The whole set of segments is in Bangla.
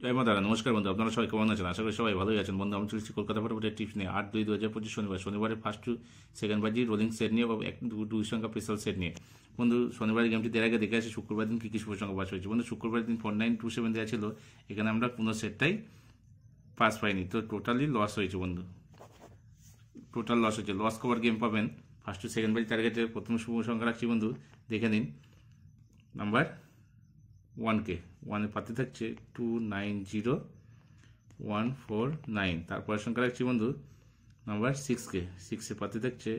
জয় মা দাদা, নমস্কার বন্ধু। আপনারা সবাই কেমন আছেন? আশা করি সবাই ভালোই আছেন বন্ধু। আমি চলেছি কলকাতা ফটোফটের টিপস নিয়ে 8/2/2025 শনিবারের ফার্স্ট টু সেকেন্ড বাজি রোলিং সেট নিয়ে বা দুই সংখ্যা স্পেশাল সেট নিয়ে। বন্ধু, শনিবারের গেমটি দেওয়ার আগে দেখে আসি শুক্রবার দিন কী কী শুভ সংখ্যা পাস হয়েছে। বন্ধু, শুক্রবার দিন 4927 দেওয়া ছিল, এখানে আমরা কোনো সেটটাই পাস পাইনি, তো টোটালি লস হয়েছে বন্ধু। টোটাল লস হয়েছে। লস কভার গেম পাবেন ফার্স্ট টু সেকেন্ড বাজি টার্গেটের। প্রথম শুভ সংখ্যা রাখছি বন্ধু, দেখে নিন। নাম্বার 1K, 1 পাতে থাকছে 290149। তারপরের সংখ্যা রাখছি বন্ধু নাম্বার 6K, 6 পাতে থাকছে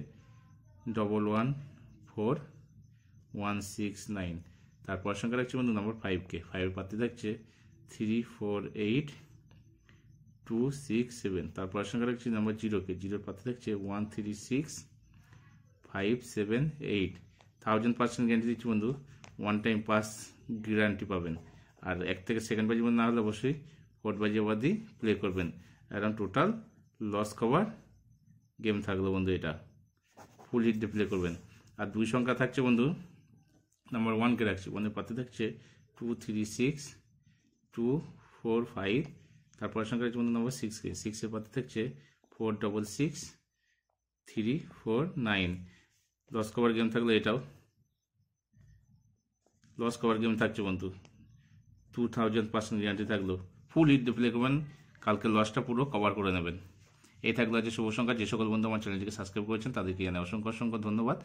114169। তারপরের সংখ্যা রাখছি বন্ধু নাম্বার 5K, 5 পাতে থাকছে 348267। তারপরের সংখ্যা রাখছি নাম্বার 0K, 0 পাতে থাকছে 136578। 1000% গ্যারান্টি দিচ্ছি বন্ধু, ওয়ান টাইম পাস গ্যারান্টি পাবেন। আর এক থেকে সেকেন্ড বাজি না হলে অবশ্যই ফোর্থ বাজি অবধি প্লে করবেন। এখন টোটাল লস কভার গেম থাকলো বন্ধু, এটা ফুল হিট দিয়ে প্লে করবেন। আর দুই সংখ্যা থাকছে বন্ধু নাম্বার 1K রাখছি, 1 পাতে থাকছে 236245। তারপর সংখ্যা রাখছি বন্ধু নাম্বার 6K, 6 পাতে থাকছে 466349। লস কভার গেম থাকলো এটাও। লস কভার গেম থাকছে বন্ধু, 2000% গ্যারান্টি থাকলো। ফুল হিট দিয়ে প্লে করবেন, কালকে লসটা পুরো কভার করে নেবেন। এই থাকলো আজকে শুভ সংখ্যা। যে সকল বন্ধু আমার চ্যানেলটিকে সাবস্ক্রাইব করেছেন তাদেরকে জানাই অসংখ্য অসংখ্য ধন্যবাদ।